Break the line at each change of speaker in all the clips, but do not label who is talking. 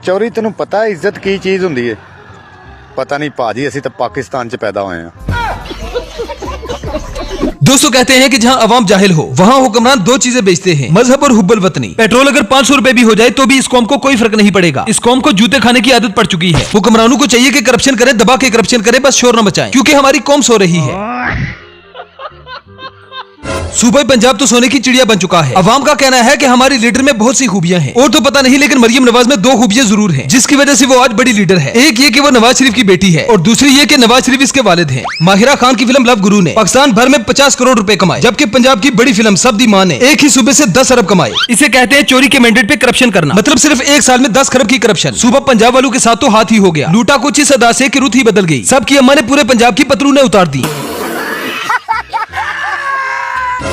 ਚੋਰੀ ਤੈਨੂੰ ਪਤਾ ਇੱਜ਼ਤ ਕੀ ਚੀਜ਼ ਹੁੰਦੀ ਹੈ? पता नहीं भाजी, ਅਸੀਂ ਤਾਂ पाकिस्तान च पैदा हुए हैं।
दोस्तों कहते हैं कि जहां अवाम जाहिल हो वहां हुक्मरान दो चीजें बेचते हैं, मजहब और हुब्बुल वतनी। पेट्रोल अगर 500 रुपए भी हो जाए तो भी इस कौम को कोई फर्क नहीं पड़ेगा। इस कौम को जूते खाने की आदत पड़ चुकी है। हुक्मरानों को चाहिए कि करप्शन करें, दबा के करप्शन करें, बस शोर न मचाएं, क्योंकि हमारी कौम सो रही है। सूबा पंजाब तो सोने की चिड़िया बन चुका है। अवाम का कहना है कि हमारी लीडर में बहुत सी खूबियां हैं, और तो पता नहीं लेकिन मरियम नवाज में दो खूबियां जरूर हैं, जिसकी वजह से वो आज बड़ी लीडर है। एक ये कि वो नवाज शरीफ की बेटी है, और दूसरी ये कि नवाज शरीफ इसके वालिद हैं। माहिरा खान की फिल्म लव गुरु ने पाकिस्तान भर में 50 करोड़ रुपए कमाए, जबकि पंजाब की बड़ी फिल्म सब दी मां ने एक ही सूबे से 10 अरब कमाए। इसे कहते हैं चोरी के मैंडेट पे करप्शन करना, मतलब सिर्फ एक साल में 10 खरब की करप्शन। सूबा पंजाब वालों के साथ तो हाथ ही हो गया, लूटा कुछ इस अदा से कि रुत ही बदल गई। सबकी अम्मा ने पूरे पंजाब की पतलूनें उतार दी।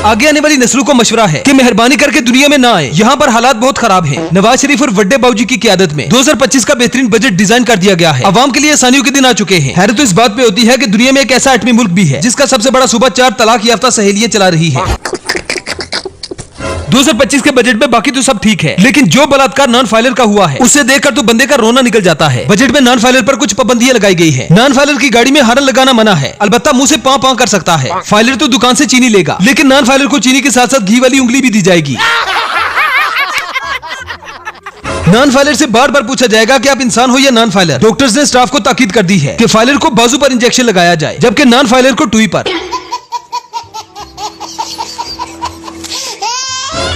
आगे आने वाली नस्लों को मशवरा है कि मेहरबानी करके दुनिया में ना आए, यहाँ पर हालात बहुत खराब हैं। नवाज शरीफ और वड्डे बाबूजी की क़यादत में 2025 का बेहतरीन बजट डिजाइन कर दिया गया है। अवाम के लिए आसानियों के दिन आ चुके हैं। हैरत तो इस बात पे होती है कि दुनिया में एक ऐसा एटमी मुल्क भी है जिसका सबसे बड़ा सूबा 4 तलाक याफ्ता सहेलियां चला रही है। 2025 के बजट में बाकी तो सब ठीक है, लेकिन जो बलात्कार नॉन फाइलर का हुआ है उससे देखकर तो बंदे का रोना निकल जाता है। बजट में नॉन फाइलर पर कुछ पाबंदियां लगाई गई है। नॉन फाइलर की गाड़ी में हॉर्न लगाना मना है, अलबत्ता मुंह से पां पां कर सकता है। फाइलर तो दुकान से चीनी लेगा, लेकिन नॉन फाइलर को चीनी के साथ साथ घी वाली उंगली भी दी जाएगी। नॉन फाइलर से बार बार पूछा जाएगा कि आप इंसान हो या नॉन फाइलर। डॉक्टर्स ने स्टाफ को ताकीद कर दी है कि फाइलर को बाजू पर इंजेक्शन लगाया जाए, जबकि नॉन फाइलर को टुई पर।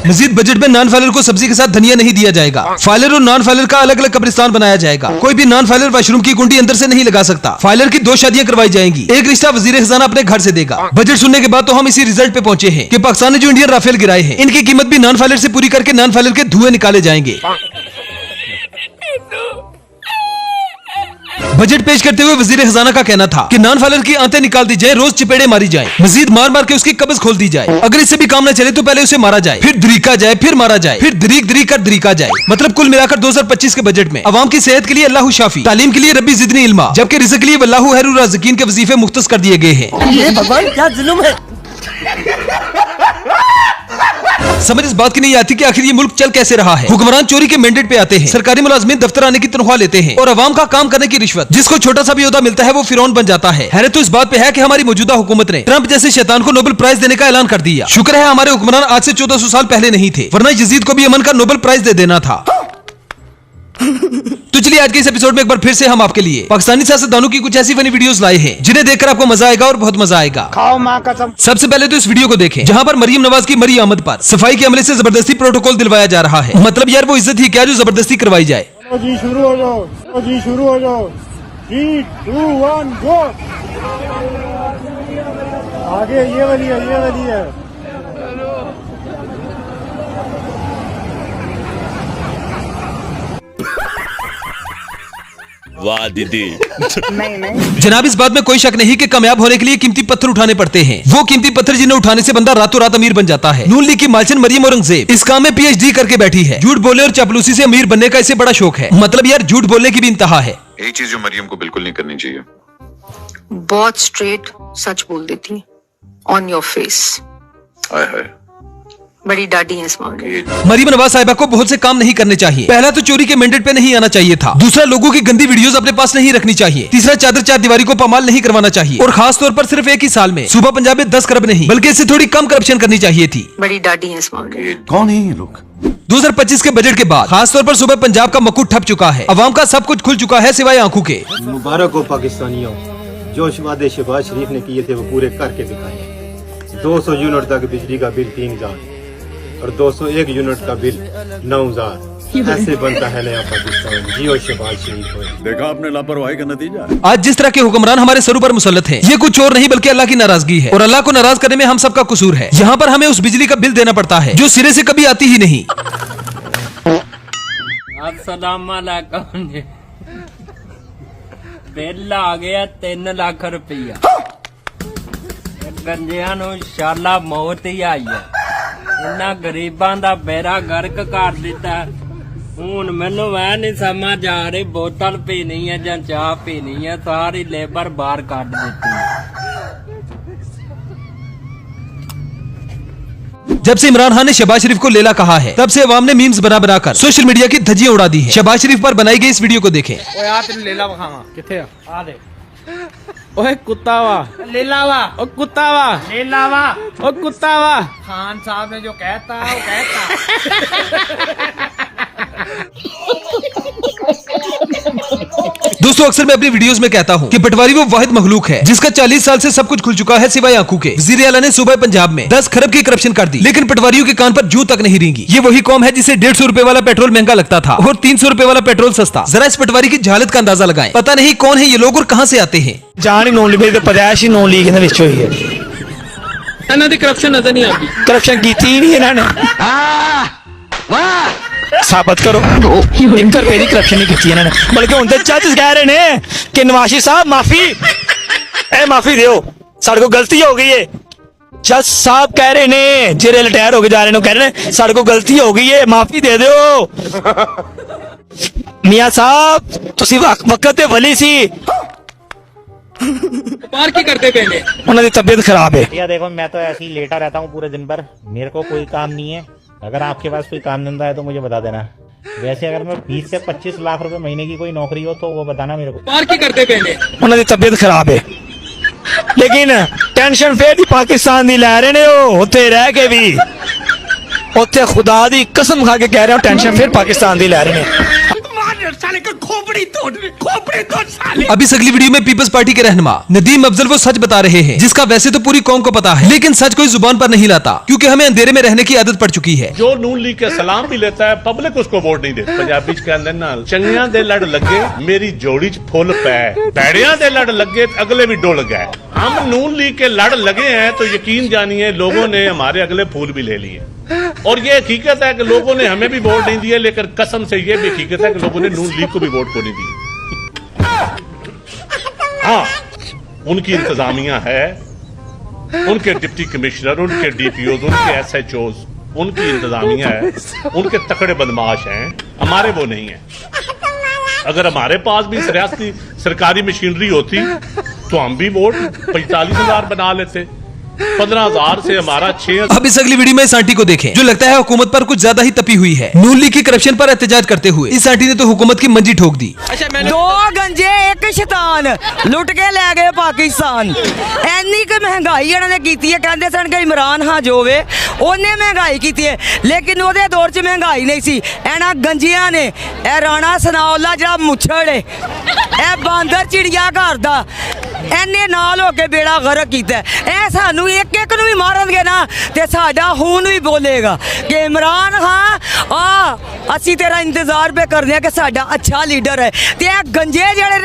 मजीद बजट में नॉन फाइलर को सब्जी के साथ धनिया नहीं दिया जाएगा। फाइलर और नॉन फाइलर का अलग अलग कब्रिस्तान बनाया जाएगा। कोई भी नॉन फाइलर वॉशरूम की कुंडी अंदर से नहीं लगा सकता। फाइलर की 2 शादियां करवाई जाएंगी, एक रिश्ता वजीर खजाना अपने घर से देगा। बजट सुनने के बाद तो हम इसी रिजल्ट पे पहुंचे हैं कि पाकिस्तान ने जो इंडियन राफेल गिराए हैं, इनकी कीमत भी नॉन फाइलर से पूरी करके नॉन फाइलर के धुएं निकाले जाएंगे। बजट पेश करते हुए वजीर खजाना का कहना था कि नॉन फाइलर की आंतें निकाल दी जाए, रोज चिपेड़े मारी जाए, मजीद मार मार के उसकी कब्ज खोल दी जाए। अगर इससे भी काम न चले तो पहले उसे मारा जाए, फिर दरीका जाए, फिर मारा जाए, फिर दरीक दरीक कर दरीका जाए। मतलब कुल मिलाकर 2025 के बजट में अवाम की सेहत के लिए अल्लाहु शाफी, तालीम के लिए रब्बी जिदनी इल्मा, जबकि रिज़्क़ के लिए वल्लाहु खैरुर राज़िकीन के वजीफे मुख्तस कर दिए गए हैं।
ये भगवान क्या जुल्म है।
समझ इस बात की नहीं आती कि आखिर ये मुल्क चल कैसे रहा है। हुक्मरान चोरी के मैंडेट पे आते हैं, सरकारी मुलाजमीन दफ्तर आने की तनख्वाह लेते हैं, और अवाम का काम करने की रिश्वत। जिसको छोटा सा भी ओहदा मिलता है वो फिरौन बन जाता है। हैरत तो इस बात पे है कि हमारी मौजूदा हुकूमत ने ट्रंप जैसे शैतान को नोबेल प्राइज देने का ऐलान कर दिया। शुक्र है हमारे हुक्मरान आज से 1400 साल पहले नहीं थे, वरना यजीद को भी अमन का नोबेल प्राइज दे देना था। तो चलिए आज के इस एपिसोड में एक बार फिर से हम आपके लिए पाकिस्तानी सियासतदानों की कुछ ऐसी फनी वीडियोस लाए हैं जिन्हें देखकर आपको मजा आएगा और बहुत मजा आएगा।
खाओ माँ कसम।
सबसे पहले तो इस वीडियो को देखें जहां पर मरियम नवाज की मरी आमद पर सफाई के अमले से जबरदस्ती प्रोटोकॉल दिलवाया जा रहा है। मतलब यार वो इज्जत ही क्या जो जबरदस्ती करवाई जाए।
जी शुरू हो जाओ, जी शुरू हो जाओ। 3, 2, 1 गो। आगे ये वाली है, ये वाली है।
वाह दीदी।
नहीं
जनाब इस बात में कोई शक नहीं कि कामयाब होने के लिए कीमती पत्थर उठाने पड़ते हैं। वो कीमती पत्थर जिन्हें उठाने से बंदा रातों रात अमीर बन जाता है। नून लीग की मालचन मरियम औरंगजेब इस काम में PhD करके बैठी है। झूठ बोले और चापलूसी से अमीर बनने का इसे बड़ा शौक है। मतलब यार झूठ बोलने की भी इंतहा है।
एक चीज जो मरियम को बिल्कुल नहीं करनी चाहिए,
बहुत स्ट्रेट सच बोल देती ऑन योर फेस।
हाय हाय।
बड़ी डाडी है इस मामले में।
मरियम नवाज साहिबा को बहुत से काम नहीं करने चाहिए। पहला तो चोरी के मैंडेट पे नहीं आना चाहिए था। दूसरा लोगों की गंदी वीडियोस अपने पास नहीं रखनी चाहिए। तीसरा चादर चार दीवारी को पामाल नहीं करवाना चाहिए। और खास तौर पर सिर्फ एक ही साल में सूबा पंजाब में 10 खरब नहीं बल्कि इससे थोड़ी कम करप्शन करनी चाहिए थी।
बड़ी डाडी है इस मामले में।
कौन है ये लोग?
2025 के बजट के बाद खास तौर पर सूबा पंजाब का मक्कू ठप चुका है। अवाम का सब कुछ खुल चुका है सिवाय आंखों के।
मुबारक हो पाकिस्तानियों, जो वादे शहबाज शरीफ ने किए थे वो पूरे करके दिखाए। 200 यूनिट तक बिजली का बिल 3000 और 201 यूनिट का बिल 9000। ऐसे बनता है नया पाकिस्तान। जियो शहबाज शरीफ हो।
देखा आपने लापरवाही का नतीजा।
आज जिस तरह के हुक्मरान हमारे सरों पर मुसल्लत हैं, ये कुछ और नहीं बल्कि अल्लाह की नाराजगी है। और अल्लाह को नाराज करने में हम सबका कसूर है। यहाँ पर हमें उस बिजली का बिल देना पड़ता है जो सिरे से कभी आती ही नहीं।
अस्सलाम वालेकुम जी। बिल आ गया 3 लाख रुपया। गंजियां नूं शाला मौत ही आई है। इन्ना गरीबां दा बेड़ा गर्क कर दिता। हुण मैनू वह नहीं समझ आ रही बोतल पीनी है या चाह पीनी है। सारी लेबर बाहर कट दी।
जब से इमरान खान ने शहबाज शरीफ को लेला कहा है, तब से अवाम ने मीम्स बना बनाकर सोशल मीडिया की धज्जियां उड़ा दी है। शहबाज शरीफ पर बनाई गई इस वीडियो को देखें।
ਓਏ ਆ ਤੈਨੂੰ ਲੇਲਾ ਵਿਖਾਵਾਂ ਕਿੱਥੇ ਆ ਦੇ ਓਏ ਕੁੱਤਾ ਵਾ ਲੇਲਾ ਵਾ ਓ ਕੁੱਤਾ ਵਾ ਲੇਲਾ ਵਾ ਓ ਕੁੱਤਾ ਵਾ ਖਾਨ ਸਾਹਿਬ ਨੇ ਜੋ ਕਹਿਤਾ ਉਹ ਕਹਿਤਾ।
दोस्तों अक्सर मैं अपनी वीडियोस में कहता हूं कि पटवारी वो वाहिद मखलूक है जिसका 40 साल से सब कुछ खुल चुका है सिवाय आंखों के। वज़ीर आला ने सूबा पंजाब में 10 खरब की करप्शन कर दी, लेकिन पटवारियों के कान पर जूं तक नहीं रेंगी। ये वही कौम है जिसे 150 रुपए वाला पेट्रोल महंगा लगता था और 300 रुपए वाला पेट्रोल सस्ता। जरा इस पटवारी की जहालत का अंदाजा लगाएं। पता नहीं कौन है ये लोग और कहां से आते हैं।
जान ही नॉन लीग पैदाइश ही नॉन लीग है
ਇਹਨਾਂ ਦੀ ਕਰਪਸ਼ਨ ਨਜ਼ਰ ਨਹੀਂ ਆਉਂਦੀ।
करप्शन की थी नहीं इन्होंने साबित करो 1 रुपए की करप्शन नहीं की इन्होंने, बल्कि हुण ते जज कह रहे ने कि नवाज शरीफ साहब माफी दियो, साडे को गलती हो गई है। जज साहब कह रहे ने जेरे रिटायर होके जा रहे ने, कह रहे ने साडे को गलती हो गई है, माफी दे दो। मियां साहब तुसी वक्त ते वली सी,
ਬਾਹਰ ਕੀ ਕਰਦੇ ਪਏ ਨੇ?
उन्होंने तबीयत खराब है।
भैया देखो मैं तो ऐसे ही लेटा रहता हूँ पूरे दिन भर, मेरे को कोई काम नहीं है। अगर आपके पास कोई काम धंधा है तो मुझे बता देना। वैसे अगर मैं 20 से 25 लाख रुपए महीने की कोई नौकरी हो तो वो बताना मेरे को।
ਬਾਹਰ ਕੀ ਕਰਦੇ ਪਏ ਨੇ?
उन्होंने तबीयत खराब है, लेकिन टेंशन फिर भी पाकिस्तान दी लै रहे ने। उत्थे रह के भी उत्थे खुदा दी कसम खा के कह रहे हो टेंशन फिर पाकिस्तान दी लै रहे ने।
अब इस अगली वीडियो में पीपल्स पार्टी के रहनुमा नदीम अफजल वो सच बता रहे हैं जिसका वैसे तो पूरी कौम को पता है, लेकिन सच कोई जुबान पर नहीं लाता क्योंकि हमें अंधेरे में रहने की आदत पड़ चुकी है।
जो नून लीग के सलाम भी लेता है पब्लिक उसको वोट नहीं देती। पंजाबी च कहंदे नाल चंगियां दे लड़ लगे मेरी जोड़ी च फुल पै, भैड़ियां दे लड़ लगे अगले भी डोल गए। हम नून लीग के लड़ लगे हैं तो यकीन जानिए लोगों ने हमारे अगले फूल भी ले लिए। और ये हकीकत है कि लोगों ने हमें भी वोट नहीं दिए, लेकिन कसम से ये भी हकीकत है कि लोगों ने नून लीग को भी वोट को नहीं दिए। हाँ, उनकी इंतजामिया है, उनके डिप्टी कमिश्नर, उनके डीपीओ, उनके SHOs, उनकी इंतजामिया है, उनके तकड़े बदमाश हैं, हमारे वो नहीं है। अगर हमारे पास भी सियासी सरकारी मशीनरी होती तो हम भी वोट 45,000 बना लेते, 15,000 से हमारा 6।
अब इस अगली वीडियो में इस आंटी को देखें जो लगता है हुकूमत पर कुछ ज्यादा ही तपी हुई है। नून लीग की करप्शन पर एहतजाज करते हुए इस आंटी ने तो हुकूमत की मंजी ठोक दी।
दो गंजे एक शैतान लुट के ले गए पाकिस्तान। इन्नी की महंगाई इन्होंने की है, कहते सन कि इमरान खान जो वे उन्हें महंगाई की है, लेकिन वो दौर च महंगाई नहीं सी। इन्होंने गंजिया ने राणा सनाउल्ला जो मुछड़ है बांदर चिड़िया घर का इन्ने नाल होके बेड़ा गर्क किया। ऐ सानू एक एक नूं भी मारनगे ना ते साडा खून भी बोलेगा कि इमरान खान असी तेरा इंतजार पे करने कि साडा अच्छा लीडर है। ते गंजे जेड़े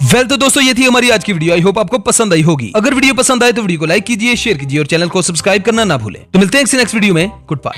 वेल तो दोस्तों ये थी हमारी आज की वीडियो। आई होप आपको पसंद आई होगी। अगर वीडियो पसंद आए तो वीडियो को लाइक कीजिए, शेयर कीजिए और चैनल को सब्सक्राइब करना ना भूलें। तो मिलते हैं नेक्स्ट वीडियो में। Good bye.